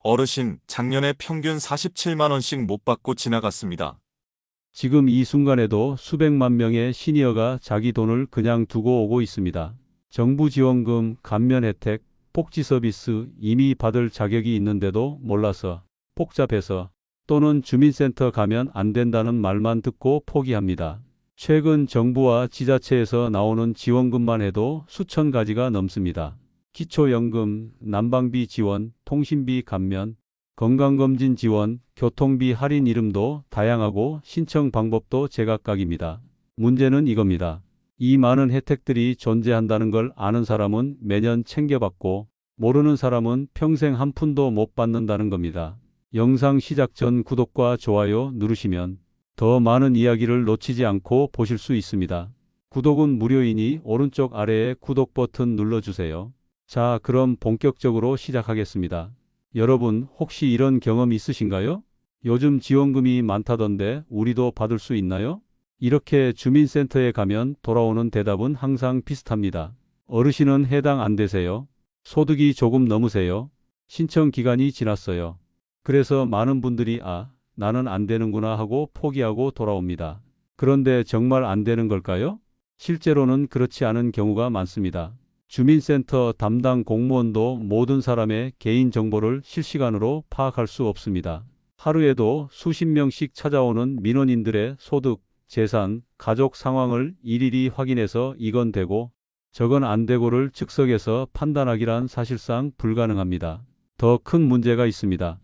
어르신, 작년에 평균 47만 원씩 못 받고 지나갔습니다. 지금 이 순간에도 수백만 명의 시니어가 자기 돈을 그냥 두고 오고 있습니다. 정부 지원금, 감면 혜택, 복지 서비스 이미 받을 자격이 있는데도 몰라서, 복잡해서, 또는 주민센터 가면 안 된다는 말만 듣고 포기합니다. 최근 정부와 지자체에서 나오는 지원금만 해도 수천 가지가 넘습니다. 기초연금, 난방비 지원, 통신비 감면, 건강검진 지원, 교통비 할인 이름도 다양하고 신청 방법도 제각각입니다. 문제는 이겁니다. 이 많은 혜택들이 존재한다는 걸 아는 사람은 매년 챙겨받고 모르는 사람은 평생 한 푼도 못 받는다는 겁니다. 영상 시작 전 구독과 좋아요 누르시면 더 많은 이야기를 놓치지 않고 보실 수 있습니다. 구독은 무료이니 오른쪽 아래에 구독 버튼 눌러주세요. 자, 그럼 본격적으로 시작하겠습니다. 여러분, 혹시 이런 경험 있으신가요? 요즘 지원금이 많다던데 우리도 받을 수 있나요? 이렇게 주민센터에 가면 돌아오는 대답은 항상 비슷합니다. 어르신은 해당 안 되세요. 소득이 조금 넘으세요. 신청 기간이 지났어요. 그래서 많은 분들이 나는 안 되는구나 하고 포기하고 돌아옵니다. 그런데 정말 안 되는 걸까요? 실제로는 그렇지 않은 경우가 많습니다. 주민센터 담당 공무원도 모든 사람의 개인 정보를 실시간으로 파악할 수 없습니다. 하루에도 수십 명씩 찾아오는 민원인들의 소득, 재산, 가족 상황을 일일이 확인해서 이건 되고 저건 안 되고를 즉석에서 판단하기란 사실상 불가능합니다. 더 큰 문제가 있습니다.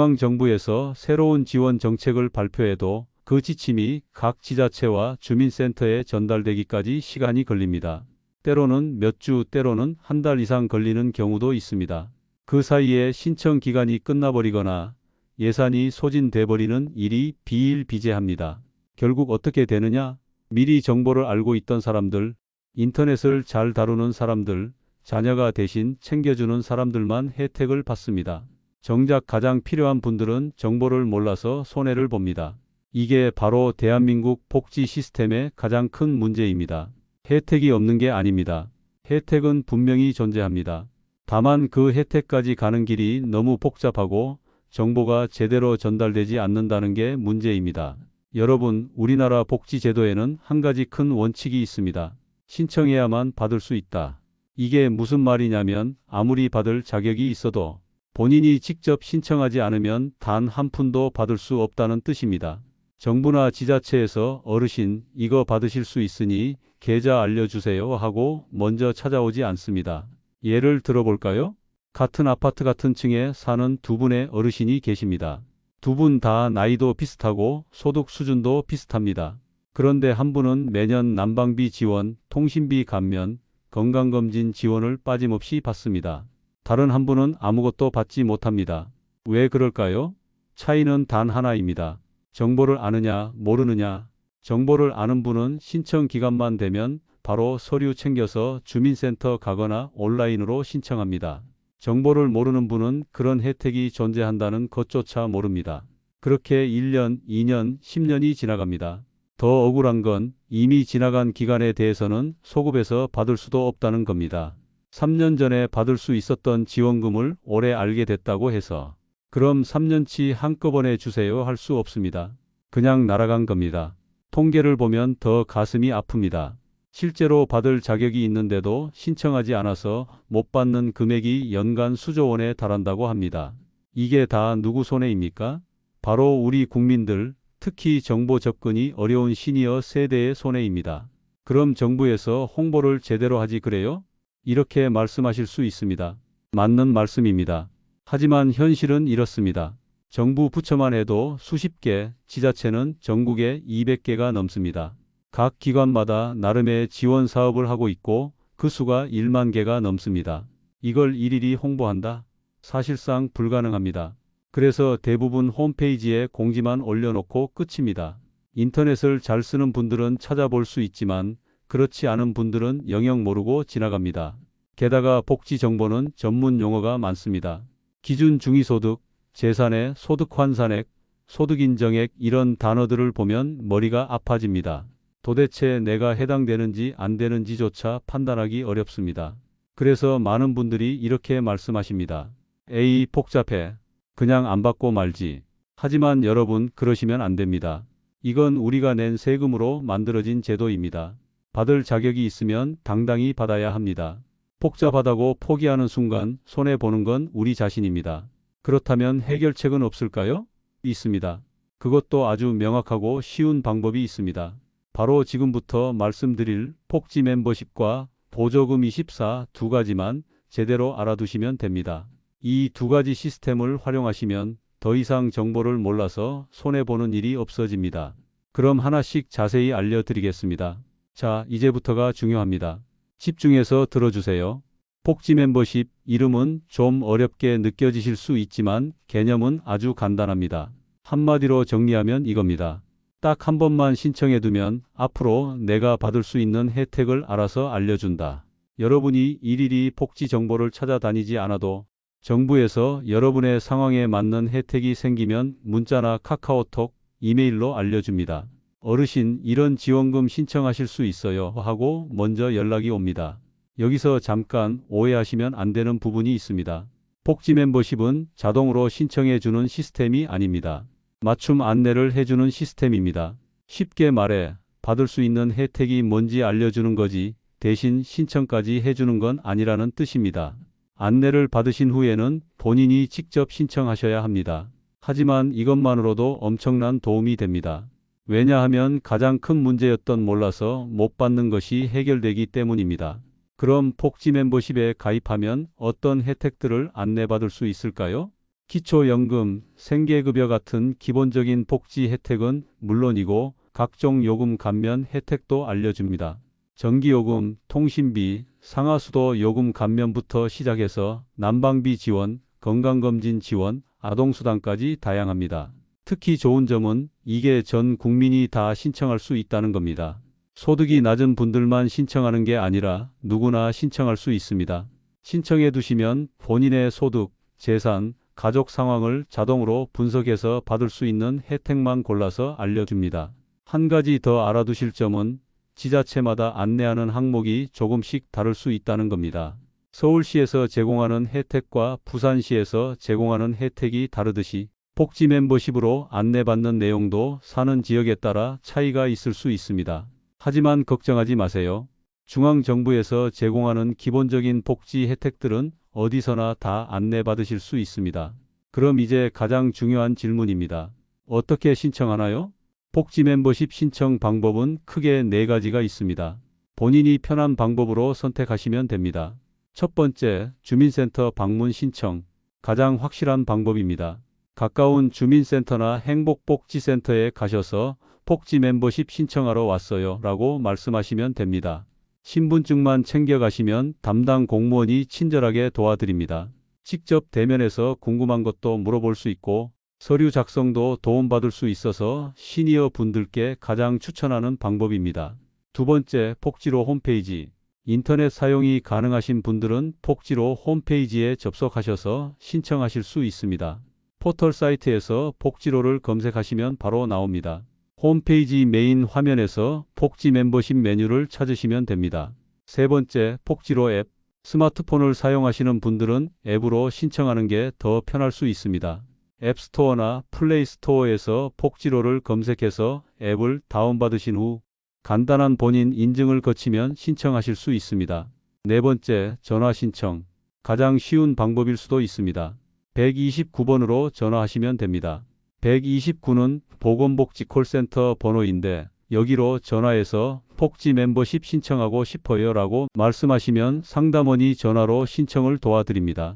중앙정부에서 새로운 지원 정책을 발표해도 그 지침이 각 지자체와 주민센터에 전달되기까지 시간이 걸립니다. 때로는 몇 주, 때로는 한 달 이상 걸리는 경우도 있습니다. 그 사이에 신청 기간이 끝나버리거나 예산이 소진돼 버리는 일이 비일비재합니다. 결국 어떻게 되느냐? 미리 정보를 알고 있던 사람들, 인터넷을 잘 다루는 사람들, 자녀가 대신 챙겨주는 사람들만 혜택을 받습니다. 정작 가장 필요한 분들은 정보를 몰라서 손해를 봅니다. 이게 바로 대한민국 복지 시스템의 가장 큰 문제입니다. 혜택이 없는 게 아닙니다. 혜택은 분명히 존재합니다. 다만 그 혜택까지 가는 길이 너무 복잡하고 정보가 제대로 전달되지 않는다는 게 문제입니다. 여러분, 우리나라 복지제도에는 한 가지 큰 원칙이 있습니다. 신청해야만 받을 수 있다. 이게 무슨 말이냐면 아무리 받을 자격이 있어도 본인이 직접 신청하지 않으면 단 한 푼도 받을 수 없다는 뜻입니다. 정부나 지자체에서 어르신 이거 받으실 수 있으니 계좌 알려주세요 하고 먼저 찾아오지 않습니다. 예를 들어볼까요? 같은 아파트 같은 층에 사는 두 분의 어르신이 계십니다. 두 분 다 나이도 비슷하고 소득 수준도 비슷합니다. 그런데 한 분은 매년 난방비 지원, 통신비 감면, 건강검진 지원을 빠짐없이 받습니다. 다른 한 분은 아무것도 받지 못합니다. 왜 그럴까요? 차이는 단 하나입니다. 정보를 아느냐, 모르느냐. 정보를 아는 분은 신청 기간만 되면 바로 서류 챙겨서 주민센터 가거나 온라인으로 신청합니다. 정보를 모르는 분은 그런 혜택이 존재한다는 것조차 모릅니다. 그렇게 1년, 2년, 10년이 지나갑니다. 더 억울한 건 이미 지나간 기간에 대해서는 소급해서 받을 수도 없다는 겁니다. 3년 전에 받을 수 있었던 지원금을 올해 알게 됐다고 해서 그럼 3년치 한꺼번에 주세요 할 수 없습니다. 그냥 날아간 겁니다. 통계를 보면 더 가슴이 아픕니다. 실제로 받을 자격이 있는데도 신청하지 않아서 못 받는 금액이 연간 수조 원에 달한다고 합니다. 이게 다 누구 손해입니까? 바로 우리 국민들, 특히 정보 접근이 어려운 시니어 세대의 손해입니다. 그럼 정부에서 홍보를 제대로 하지 그래요? 이렇게 말씀하실 수 있습니다. 맞는 말씀입니다. 하지만 현실은 이렇습니다. 정부 부처만 해도 수십 개, 지자체는 전국에 200개가 넘습니다. 각 기관마다 나름의 지원 사업을 하고 있고 그 수가 1만 개가 넘습니다. 이걸 일일이 홍보한다? 사실상 불가능합니다. 그래서 대부분 홈페이지에 공지만 올려놓고 끝입니다. 인터넷을 잘 쓰는 분들은 찾아볼 수 있지만 그렇지 않은 분들은 영영 모르고 지나갑니다. 게다가 복지 정보는 전문 용어가 많습니다. 기준 중위소득, 재산의 소득 환산액, 소득 인정액 이런 단어들을 보면 머리가 아파집니다. 도대체 내가 해당되는지 안 되는지조차 판단하기 어렵습니다. 그래서 많은 분들이 이렇게 말씀하십니다. 에이, 복잡해. 그냥 안 받고 말지. 하지만 여러분, 그러시면 안 됩니다. 이건 우리가 낸 세금으로 만들어진 제도입니다. 받을 자격이 있으면 당당히 받아야 합니다. 복잡하다고 포기하는 순간 손해보는 건 우리 자신입니다. 그렇다면 해결책은 없을까요? 있습니다. 그것도 아주 명확하고 쉬운 방법이 있습니다. 바로 지금부터 말씀드릴 복지 멤버십과 보조금 24 두 가지만 제대로 알아두시면 됩니다. 이 두 가지 시스템을 활용하시면 더 이상 정보를 몰라서 손해보는 일이 없어집니다. 그럼 하나씩 자세히 알려드리겠습니다. 자, 이제부터가 중요합니다. 집중해서 들어주세요. 복지 멤버십, 이름은 좀 어렵게 느껴지실 수 있지만 개념은 아주 간단합니다. 한마디로 정리하면 이겁니다. 딱 한 번만 신청해두면 앞으로 내가 받을 수 있는 혜택을 알아서 알려준다. 여러분이 일일이 복지 정보를 찾아다니지 않아도 정부에서 여러분의 상황에 맞는 혜택이 생기면 문자나 카카오톡, 이메일로 알려줍니다. 어르신, 이런 지원금 신청하실 수 있어요 하고 먼저 연락이 옵니다. 여기서 잠깐 오해하시면 안 되는 부분이 있습니다. 복지 멤버십은 자동으로 신청해주는 시스템이 아닙니다. 맞춤 안내를 해주는 시스템입니다. 쉽게 말해 받을 수 있는 혜택이 뭔지 알려주는 거지 대신 신청까지 해주는 건 아니라는 뜻입니다. 안내를 받으신 후에는 본인이 직접 신청하셔야 합니다. 하지만 이것만으로도 엄청난 도움이 됩니다. 왜냐하면 가장 큰 문제였던 몰라서 못 받는 것이 해결되기 때문입니다. 그럼 복지 멤버십에 가입하면 어떤 혜택들을 안내받을 수 있을까요? 기초연금, 생계급여 같은 기본적인 복지 혜택은 물론이고 각종 요금 감면 혜택도 알려줍니다. 전기요금, 통신비, 상하수도 요금 감면부터 시작해서 난방비 지원, 건강검진 지원, 아동수당까지 다양합니다. 특히 좋은 점은 이게 전 국민이 다 신청할 수 있다는 겁니다. 소득이 낮은 분들만 신청하는 게 아니라 누구나 신청할 수 있습니다. 신청해 두시면 본인의 소득, 재산, 가족 상황을 자동으로 분석해서 받을 수 있는 혜택만 골라서 알려줍니다. 한 가지 더 알아두실 점은 지자체마다 안내하는 항목이 조금씩 다를 수 있다는 겁니다. 서울시에서 제공하는 혜택과 부산시에서 제공하는 혜택이 다르듯이 복지 멤버십으로 안내받는 내용도 사는 지역에 따라 차이가 있을 수 있습니다. 하지만 걱정하지 마세요. 중앙정부에서 제공하는 기본적인 복지 혜택들은 어디서나 다 안내받으실 수 있습니다. 그럼 이제 가장 중요한 질문입니다. 어떻게 신청하나요? 복지 멤버십 신청 방법은 크게 4가지가 있습니다. 본인이 편한 방법으로 선택하시면 됩니다. 첫 번째, 주민센터 방문 신청. 가장 확실한 방법입니다. 가까운 주민센터나 행복복지센터에 가셔서 복지 멤버십 신청하러 왔어요 라고 말씀하시면 됩니다. 신분증만 챙겨가시면 담당 공무원이 친절하게 도와드립니다. 직접 대면해서 궁금한 것도 물어볼 수 있고 서류 작성도 도움받을 수 있어서 시니어 분들께 가장 추천하는 방법입니다. 두 번째, 복지로 홈페이지. 인터넷 사용이 가능하신 분들은 복지로 홈페이지에 접속하셔서 신청하실 수 있습니다. 포털 사이트에서 복지로를 검색하시면 바로 나옵니다. 홈페이지 메인 화면에서 복지 멤버십 메뉴를 찾으시면 됩니다. 세 번째, 복지로 앱. 스마트폰을 사용하시는 분들은 앱으로 신청하는 게 더 편할 수 있습니다. 앱스토어나 플레이스토어에서 복지로를 검색해서 앱을 다운받으신 후 간단한 본인 인증을 거치면 신청하실 수 있습니다. 네 번째, 전화 신청. 가장 쉬운 방법일 수도 있습니다. 129번으로 전화하시면 됩니다. 129는 보건복지 콜센터 번호인데 여기로 전화해서 복지 멤버십 신청하고 싶어요 라고 말씀하시면 상담원이 전화로 신청을 도와드립니다.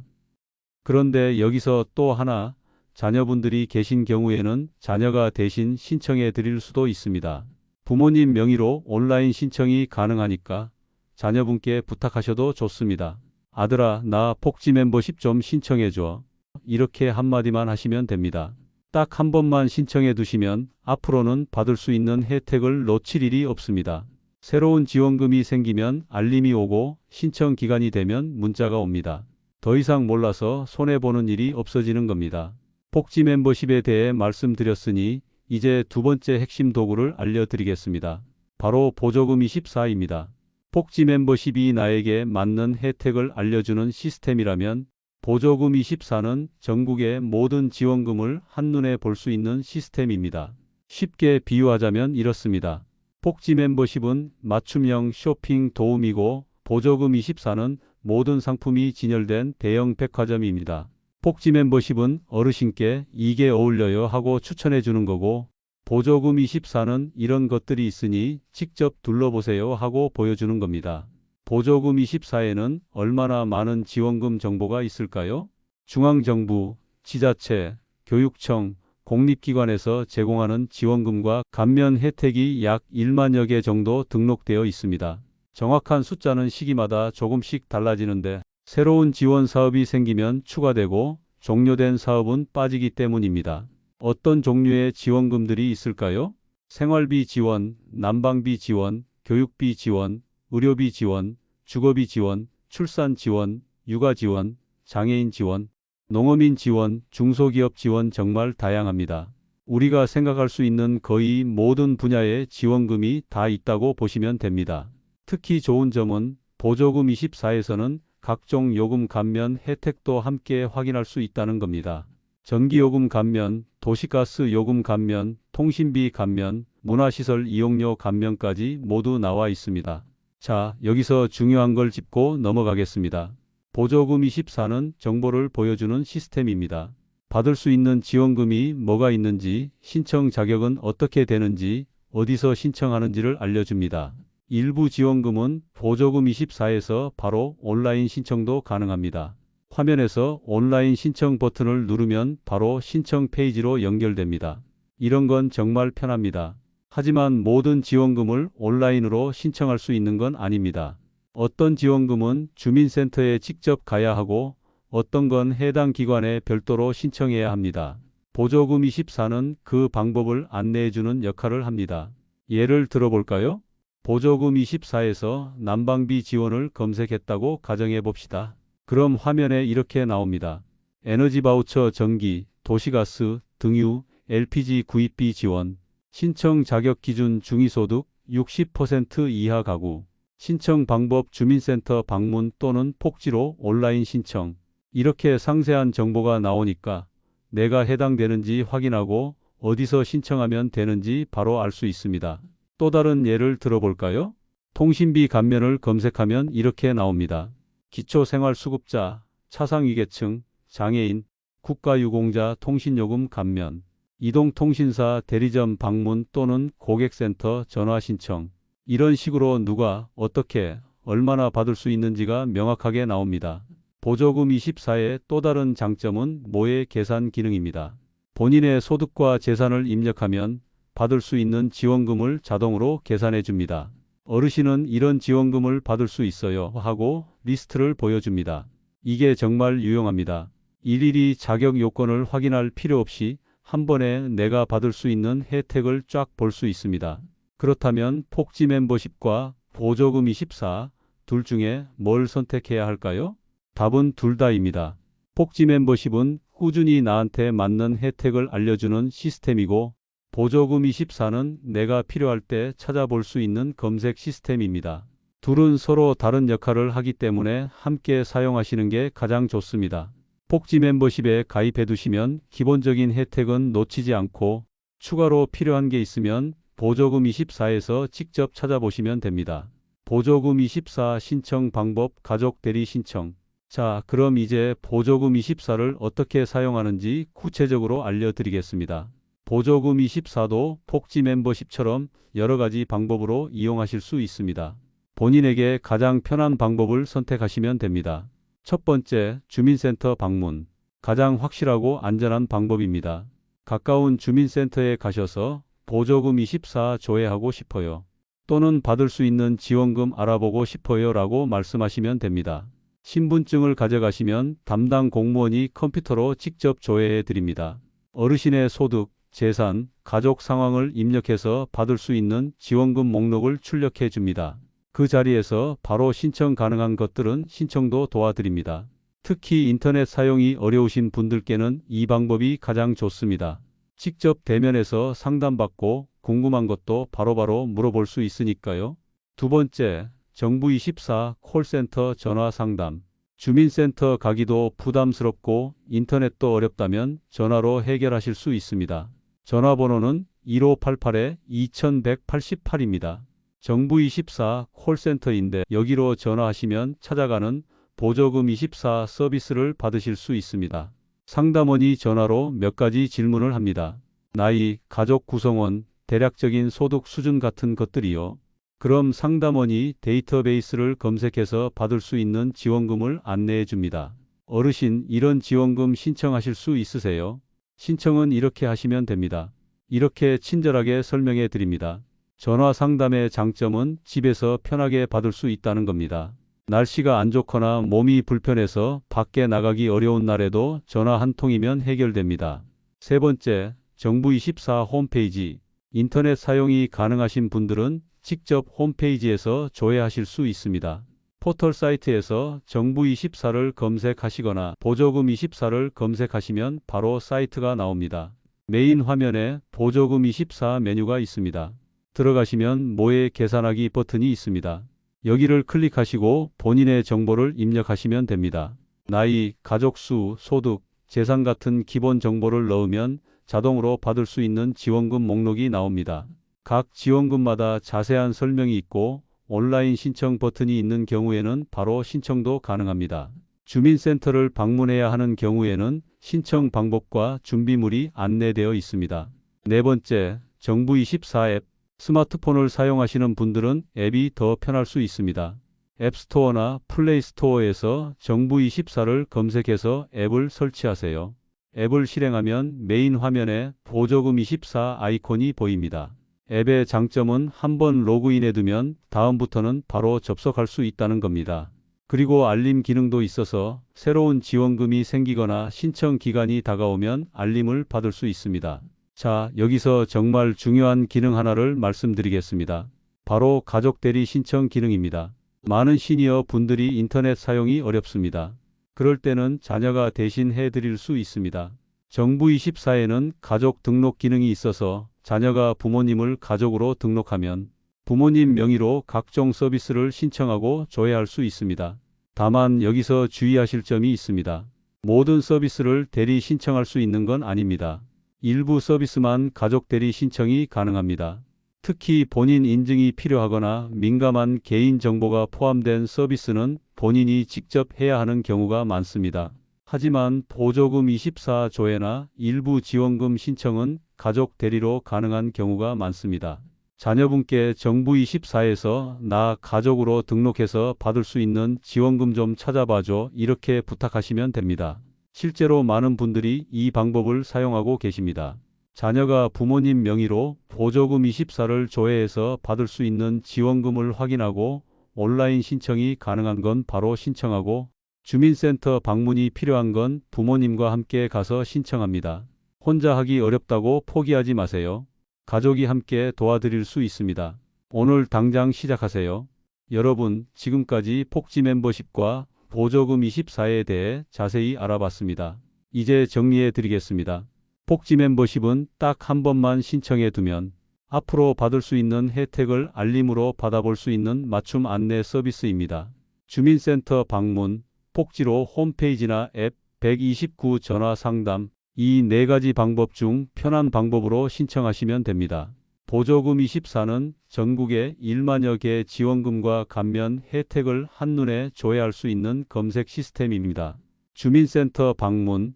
그런데 여기서 또 하나, 자녀분들이 계신 경우에는 자녀가 대신 신청해 드릴 수도 있습니다. 부모님 명의로 온라인 신청이 가능하니까 자녀분께 부탁하셔도 좋습니다. 아들아, 나 복지 멤버십 좀 신청해줘. 이렇게 한마디만 하시면 됩니다. 딱 한 번만 신청해 두시면 앞으로는 받을 수 있는 혜택을 놓칠 일이 없습니다. 새로운 지원금이 생기면 알림이 오고 신청 기간이 되면 문자가 옵니다. 더 이상 몰라서 손해보는 일이 없어지는 겁니다. 복지 멤버십에 대해 말씀드렸으니 이제 두 번째 핵심 도구를 알려드리겠습니다. 바로 보조금 24입니다. 복지 멤버십이 나에게 맞는 혜택을 알려주는 시스템이라면 보조금 24는 전국의 모든 지원금을 한눈에 볼 수 있는 시스템입니다. 쉽게 비유하자면 이렇습니다. 복지 멤버십은 맞춤형 쇼핑 도우미고 보조금 24는 모든 상품이 진열된 대형 백화점입니다. 복지 멤버십은 어르신께 이게 어울려요 하고 추천해 주는 거고, 보조금 24는 이런 것들이 있으니 직접 둘러보세요 하고 보여주는 겁니다. 보조금 24에는 얼마나 많은 지원금 정보가 있을까요? 중앙정부, 지자체, 교육청, 공립기관에서 제공하는 지원금과 감면 혜택이 약 1만여 개 정도 등록되어 있습니다. 정확한 숫자는 시기마다 조금씩 달라지는데 새로운 지원 사업이 생기면 추가되고 종료된 사업은 빠지기 때문입니다. 어떤 종류의 지원금들이 있을까요? 생활비 지원, 난방비 지원, 교육비 지원, 의료비 지원, 주거비 지원, 출산 지원, 육아 지원, 장애인 지원, 농어민 지원, 중소기업 지원 정말 다양합니다. 우리가 생각할 수 있는 거의 모든 분야의 지원금이 다 있다고 보시면 됩니다. 특히 좋은 점은 보조금 24에서는 각종 요금 감면 혜택도 함께 확인할 수 있다는 겁니다. 전기요금 감면, 도시가스 요금 감면, 통신비 감면, 문화시설 이용료 감면까지 모두 나와 있습니다. 자, 여기서 중요한 걸 짚고 넘어가겠습니다. 보조금 24는 정보를 보여주는 시스템입니다. 받을 수 있는 지원금이 뭐가 있는지, 신청 자격은 어떻게 되는지, 어디서 신청하는지를 알려줍니다. 일부 지원금은 보조금 24에서 바로 온라인 신청도 가능합니다. 화면에서 온라인 신청 버튼을 누르면 바로 신청 페이지로 연결됩니다. 이런 건 정말 편합니다. 하지만 모든 지원금을 온라인으로 신청할 수 있는 건 아닙니다. 어떤 지원금은 주민센터에 직접 가야 하고 어떤 건 해당 기관에 별도로 신청해야 합니다. 보조금 24는 그 방법을 안내해주는 역할을 합니다. 예를 들어볼까요? 보조금 24에서 난방비 지원을 검색했다고 가정해 봅시다. 그럼 화면에 이렇게 나옵니다. 에너지 바우처 전기, 도시가스, 등유, LPG 구입비 지원, 신청 자격 기준 중위소득 60% 이하 가구, 신청 방법 주민센터 방문 또는 폭지로 온라인 신청. 이렇게 상세한 정보가 나오니까 내가 해당되는지 확인하고 어디서 신청하면 되는지 바로 알 수 있습니다. 또 다른 예를 들어볼까요? 통신비 감면을 검색하면 이렇게 나옵니다. 기초생활수급자, 차상위계층, 장애인, 국가유공자 통신요금 감면, 이동통신사 대리점 방문 또는 고객센터 전화 신청. 이런 식으로 누가 어떻게 얼마나 받을 수 있는지가 명확하게 나옵니다. 보조금 24의 또 다른 장점은 모의 계산 기능입니다. 본인의 소득과 재산을 입력하면 받을 수 있는 지원금을 자동으로 계산해 줍니다. 어르신은 이런 지원금을 받을 수 있어요 하고 리스트를 보여줍니다. 이게 정말 유용합니다. 일일이 자격 요건을 확인할 필요 없이 한 번에 내가 받을 수 있는 혜택을 쫙 볼 수 있습니다. 그렇다면 복지 멤버십과 보조금 24 둘 중에 뭘 선택해야 할까요? 답은 둘 다입니다. 복지 멤버십은 꾸준히 나한테 맞는 혜택을 알려주는 시스템이고 보조금 24는 내가 필요할 때 찾아볼 수 있는 검색 시스템입니다. 둘은 서로 다른 역할을 하기 때문에 함께 사용하시는 게 가장 좋습니다. 복지 멤버십에 가입해 두시면 기본적인 혜택은 놓치지 않고 추가로 필요한 게 있으면 보조금 24에서 직접 찾아보시면 됩니다. 보조금 24 신청 방법 가족 대리 신청. 자, 그럼 이제 보조금 24를 어떻게 사용하는지 구체적으로 알려드리겠습니다. 보조금 24도 복지 멤버십처럼 여러 가지 방법으로 이용하실 수 있습니다. 본인에게 가장 편한 방법을 선택하시면 됩니다. 첫 번째, 주민센터 방문. 가장 확실하고 안전한 방법입니다. 가까운 주민센터에 가셔서 보조금 24 조회하고 싶어요. 또는 받을 수 있는 지원금 알아보고 싶어요 라고 말씀하시면 됩니다. 신분증을 가져가시면 담당 공무원이 컴퓨터로 직접 조회해 드립니다. 어르신의 소득, 재산, 가족 상황을 입력해서 받을 수 있는 지원금 목록을 출력해 줍니다. 그 자리에서 바로 신청 가능한 것들은 신청도 도와드립니다. 특히 인터넷 사용이 어려우신 분들께는 이 방법이 가장 좋습니다. 직접 대면해서 상담받고 궁금한 것도 바로바로 물어볼 수 있으니까요. 두 번째, 정부24 콜센터 전화 상담. 주민센터 가기도 부담스럽고 인터넷도 어렵다면 전화로 해결하실 수 있습니다. 전화번호는 1588-2188입니다. 정부24 콜센터인데 여기로 전화하시면 찾아가는 보조금24 서비스를 받으실 수 있습니다. 상담원이 전화로 몇 가지 질문을 합니다. 나이, 가족 구성원, 대략적인 소득 수준 같은 것들이요. 그럼 상담원이 데이터베이스를 검색해서 받을 수 있는 지원금을 안내해 줍니다. 어르신, 이런 지원금 신청하실 수 있으세요? 신청은 이렇게 하시면 됩니다. 이렇게 친절하게 설명해 드립니다. 전화 상담의 장점은 집에서 편하게 받을 수 있다는 겁니다. 날씨가 안 좋거나 몸이 불편해서 밖에 나가기 어려운 날에도 전화 한 통이면 해결됩니다. 세 번째, 정부24 홈페이지. 인터넷 사용이 가능하신 분들은 직접 홈페이지에서 조회하실 수 있습니다. 포털 사이트에서 정부24를 검색하시거나 보조금24를 검색하시면 바로 사이트가 나옵니다. 메인 화면에 보조금24 메뉴가 있습니다. 들어가시면 모의 계산하기 버튼이 있습니다. 여기를 클릭하시고 본인의 정보를 입력하시면 됩니다. 나이, 가족 수, 소득, 재산 같은 기본 정보를 넣으면 자동으로 받을 수 있는 지원금 목록이 나옵니다. 각 지원금마다 자세한 설명이 있고 온라인 신청 버튼이 있는 경우에는 바로 신청도 가능합니다. 주민센터를 방문해야 하는 경우에는 신청 방법과 준비물이 안내되어 있습니다. 네 번째, 정부24 앱. 스마트폰을 사용하시는 분들은 앱이 더 편할 수 있습니다. 앱스토어나 플레이스토어에서 정부24를 검색해서 앱을 설치하세요. 앱을 실행하면 메인 화면에 보조금24 아이콘이 보입니다. 앱의 장점은 한번 로그인해 두면 다음부터는 바로 접속할 수 있다는 겁니다. 그리고 알림 기능도 있어서 새로운 지원금이 생기거나 신청 기간이 다가오면 알림을 받을 수 있습니다. 자, 여기서 정말 중요한 기능 하나를 말씀드리겠습니다. 바로 가족 대리 신청 기능입니다. 많은 시니어 분들이 인터넷 사용이 어렵습니다. 그럴 때는 자녀가 대신 해드릴 수 있습니다. 정부24에는 가족 등록 기능이 있어서 자녀가 부모님을 가족으로 등록하면 부모님 명의로 각종 서비스를 신청하고 조회할 수 있습니다. 다만 여기서 주의하실 점이 있습니다. 모든 서비스를 대리 신청할 수 있는 건 아닙니다. 일부 서비스만 가족 대리 신청이 가능합니다. 특히 본인 인증이 필요하거나 민감한 개인 정보가 포함된 서비스는 본인이 직접 해야 하는 경우가 많습니다. 하지만 보조금24 조회나 일부 지원금 신청은 가족 대리로 가능한 경우가 많습니다. 자녀분께 정부24에서 나 가족으로 등록해서 받을 수 있는 지원금 좀 찾아봐줘, 이렇게 부탁하시면 됩니다. 실제로 많은 분들이 이 방법을 사용하고 계십니다. 자녀가 부모님 명의로 보조금24를 조회해서 받을 수 있는 지원금을 확인하고 온라인 신청이 가능한 건 바로 신청하고, 주민센터 방문이 필요한 건 부모님과 함께 가서 신청합니다. 혼자 하기 어렵다고 포기하지 마세요. 가족이 함께 도와드릴 수 있습니다. 오늘 당장 시작하세요. 여러분, 지금까지 폭지 멤버십과 보조금24에 대해 자세히 알아봤습니다. 이제 정리해 드리겠습니다. 폭지 멤버십은 딱 한 번만 신청해 두면 앞으로 받을 수 있는 혜택을 알림으로 받아볼 수 있는 맞춤 안내 서비스입니다. 주민센터 방문, 폭지로 홈페이지나 앱, 129 전화 상담, 이 네 가지 방법 중 편한 방법으로 신청하시면 됩니다. 보조금24는 전국의 1만여 개의 지원금과 감면 혜택을 한눈에 조회할 수 있는 검색 시스템입니다. 주민센터 방문,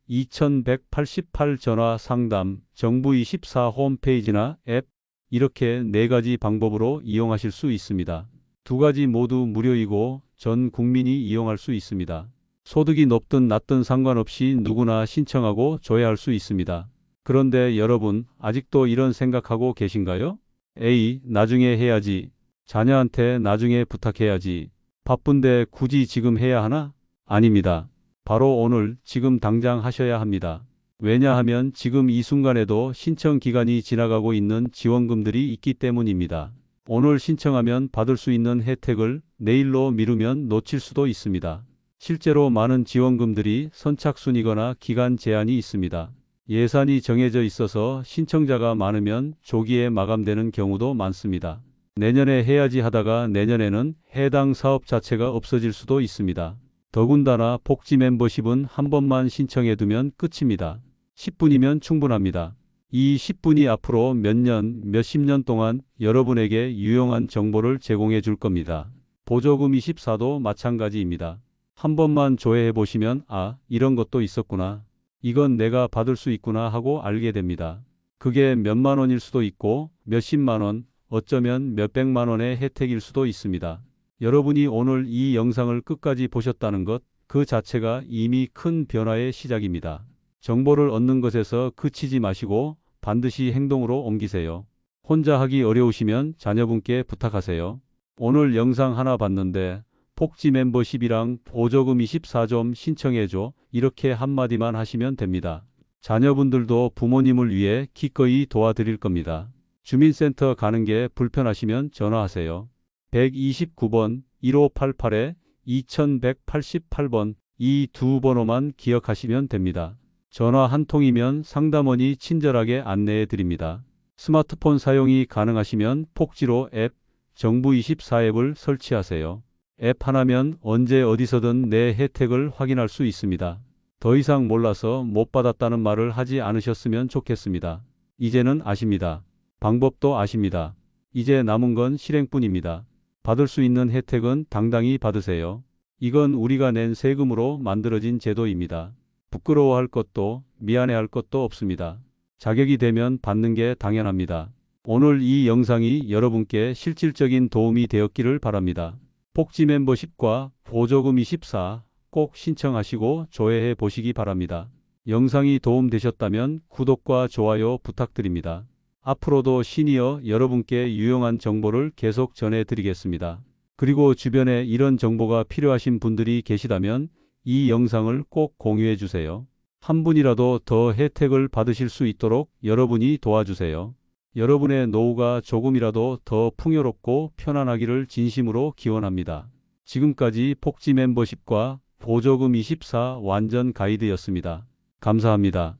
1588-2188 전화 상담, 정부24 홈페이지나 앱, 이렇게 네 가지 방법으로 이용하실 수 있습니다. 두 가지 모두 무료이고 전 국민이 이용할 수 있습니다. 소득이 높든 낮든 상관없이 누구나 신청하고 조회할 수 있습니다. 그런데 여러분, 아직도 이런 생각하고 계신가요? 에이, 나중에 해야지. 자녀한테 나중에 부탁해야지. 바쁜데 굳이 지금 해야 하나? 아닙니다. 바로 오늘, 지금 당장 하셔야 합니다. 왜냐하면 지금 이 순간에도 신청 기간이 지나가고 있는 지원금들이 있기 때문입니다. 오늘 신청하면 받을 수 있는 혜택을 내일로 미루면 놓칠 수도 있습니다. 실제로 많은 지원금들이 선착순이거나 기간 제한이 있습니다. 예산이 정해져 있어서 신청자가 많으면 조기에 마감되는 경우도 많습니다. 내년에 해야지 하다가 내년에는 해당 사업 자체가 없어질 수도 있습니다. 더군다나 복지 멤버십은 한 번만 신청해 두면 끝입니다. 10분이면 충분합니다. 이 10분이 앞으로 몇 년, 몇십 년 동안 여러분에게 유용한 정보를 제공해 줄 겁니다. 보조금 24도 마찬가지입니다. 한 번만 조회해 보시면 아, 이런 것도 있었구나. 이건 내가 받을 수 있구나 하고 알게 됩니다. 그게 몇만 원일 수도 있고 몇십만 원, 어쩌면 몇백만 원의 혜택일 수도 있습니다. 여러분이 오늘 이 영상을 끝까지 보셨다는 것, 그 자체가 이미 큰 변화의 시작입니다. 정보를 얻는 것에서 그치지 마시고 반드시 행동으로 옮기세요. 혼자 하기 어려우시면 자녀분께 부탁하세요. 오늘 영상 하나 봤는데 복지 멤버십이랑 보조금 24좀 신청해줘. 이렇게 한마디만 하시면 됩니다. 자녀분들도 부모님을 위해 기꺼이 도와드릴 겁니다. 주민센터 가는 게 불편하시면 전화하세요. 129번, 1588-2188번 이 두 번호만 기억하시면 됩니다. 전화 한 통이면 상담원이 친절하게 안내해 드립니다. 스마트폰 사용이 가능하시면 폭지로 앱, 정부24 앱을 설치하세요. 앱 하나면 언제 어디서든 내 혜택을 확인할 수 있습니다. 더 이상 몰라서 못 받았다는 말을 하지 않으셨으면 좋겠습니다. 이제는 아십니다. 방법도 아십니다. 이제 남은 건 실행뿐입니다. 받을 수 있는 혜택은 당당히 받으세요. 이건 우리가 낸 세금으로 만들어진 제도입니다. 부끄러워할 것도 미안해할 것도 없습니다. 자격이 되면 받는 게 당연합니다. 오늘 이 영상이 여러분께 실질적인 도움이 되었기를 바랍니다. 복지 멤버십과 보조금 24 꼭 신청하시고 조회해 보시기 바랍니다. 영상이 도움되셨다면 구독과 좋아요 부탁드립니다. 앞으로도 시니어 여러분께 유용한 정보를 계속 전해드리겠습니다. 그리고 주변에 이런 정보가 필요하신 분들이 계시다면 이 영상을 꼭 공유해 주세요. 한 분이라도 더 혜택을 받으실 수 있도록 여러분이 도와주세요. 여러분의 노후가 조금이라도 더 풍요롭고 편안하기를 진심으로 기원합니다. 지금까지 복지 멤버십과 보조금 24 완전 가이드였습니다. 감사합니다.